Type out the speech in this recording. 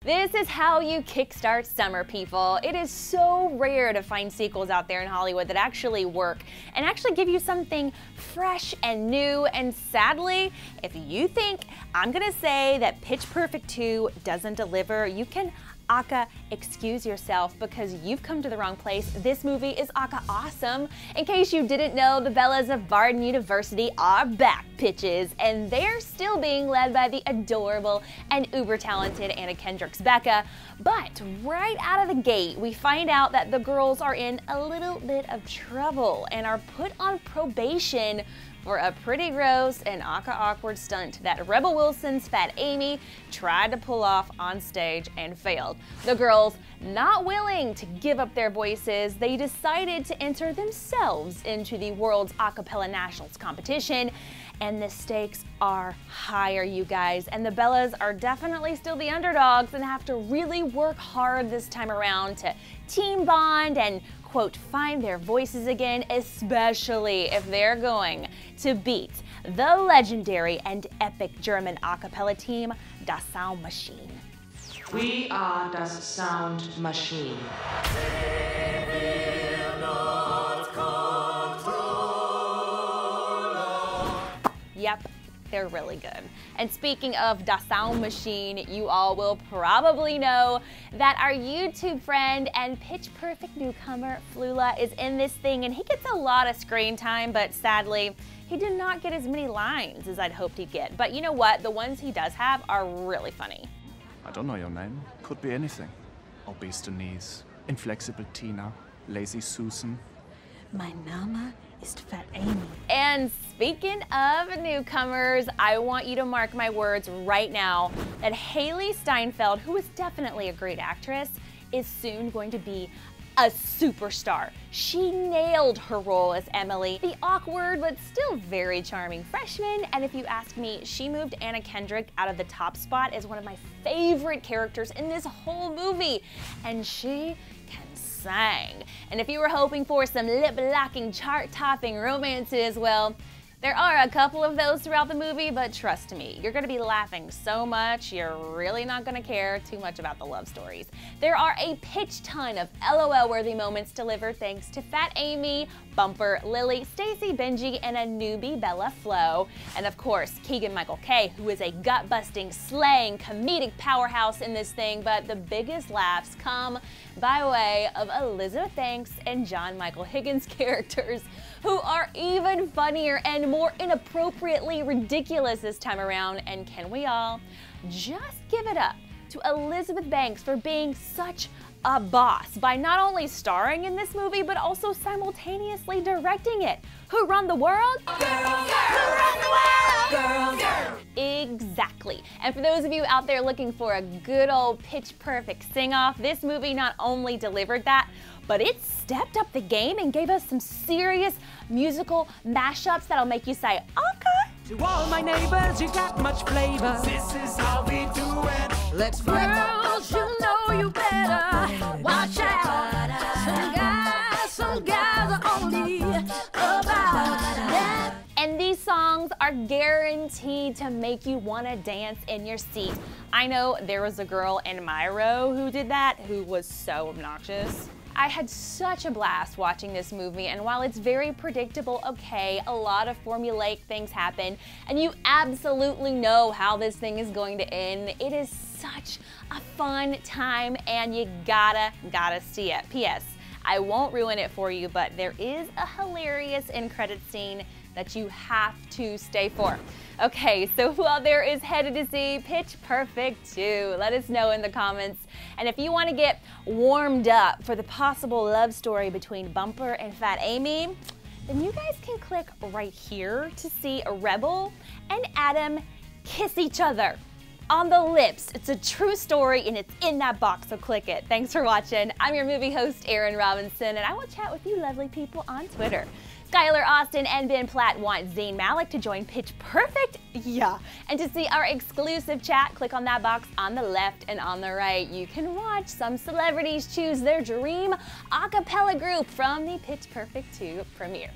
This is how you kickstart summer, people. It is so rare to find sequels out there in Hollywood that actually work and actually give you something fresh and new. And sadly, if you think I'm gonna say that Pitch Perfect 2 doesn't deliver, you can aca-excuse yourself because you've come to the wrong place. This movie is aca-awesome. In case you didn't know, the Bellas of Barden University are back, pitches, and they're still being led by the adorable and uber talented Anna Kendrick's Beca. But right out of the gate, we find out that the girls are in a little bit of trouble and are put on probation for a pretty gross and aca-awkward stunt that Rebel Wilson's Fat Amy tried to pull off on stage and failed. The girls, not willing to give up their voices, they decided to enter themselves into the Worlds Acapella Nationals Competition, and the stakes are higher, you guys. And the Bellas are definitely still the underdogs and have to really work hard this time around to team bond and, quote, find their voices again, especially if they're going to beat the legendary and epic German a cappella team, Das Sound Machine. We are Das Sound Machine. Yep, they're really good. And speaking of Das Sound Machine, you all will probably know that our YouTube friend and Pitch Perfect newcomer Flula is in this thing, and he gets a lot of screen time, but sadly, he did not get as many lines as I'd hoped he'd get. But you know what? The ones he does have are really funny. I don't know your name. Could be anything. Obese Denise, Inflexible Tina, Lazy Susan. My Name is Fat Amy. And speaking of newcomers, I want you to mark my words right now that Haley Steinfeld, who is definitely a great actress, is soon going to be a superstar. She nailed her role as Emily, the awkward but still very charming freshman, and if you ask me, she moved Anna Kendrick out of the top spot as one of my favorite characters in this whole movie, and she can sing. And if you were hoping for some lip-locking, chart-topping romances, well, there are a couple of those throughout the movie, but trust me, you're gonna be laughing so much, you're really not gonna care too much about the love stories. There are a pitch ton of LOL-worthy moments delivered thanks to Fat Amy, Bumper, Lily, Stacy, Benji, and a newbie Bella Flo. And of course, Keegan-Michael Kay, who is a gut-busting, slaying, comedic powerhouse in this thing, but the biggest laughs come by way of Elizabeth Banks and John Michael Higgins characters, who are even funnier and more inappropriately ridiculous this time around. And can we all just give it up to Elizabeth Banks for being such a boss by not only starring in this movie, but also simultaneously directing it. Who run the world? Girls. Who run the world? Girls. Girls. Exactly. And for those of you out there looking for a good old Pitch Perfect sing-off, this movie not only delivered that, but it stepped up the game and gave us some serious musical mashups that'll make you say, okay. To all my neighbors, you got much flavor. This is how we do it. Let's Girls, you know you better watch out. Some guys are only about that. And these songs are guaranteed to make you want to dance in your seat. I know there was a girl in my row who did that, who was so obnoxious. I had such a blast watching this movie, and while it's very predictable, okay, a lot of formulaic things happen, and you absolutely know how this thing is going to end, it is such a fun time, and you gotta see it. P.S. I won't ruin it for you, but there is a hilarious end credit scene that you have to stay for. Okay, so who out there is headed to see Pitch Perfect 2? Let us know in the comments. And if you want to get warmed up for the possible love story between Bumper and Fat Amy, then you guys can click right here to see Rebel and Adam kiss each other on the lips. It's a true story and it's in that box, so click it. Thanks for watching. I'm your movie host, Erin Robinson, and I will chat with you lovely people on Twitter. Skylar Austin and Ben Platt want Zayn Malik to join Pitch Perfect? Yeah. And to see our exclusive chat, click on that box on the left and on the right. You can watch some celebrities choose their dream a cappella group from the Pitch Perfect 2 premiere.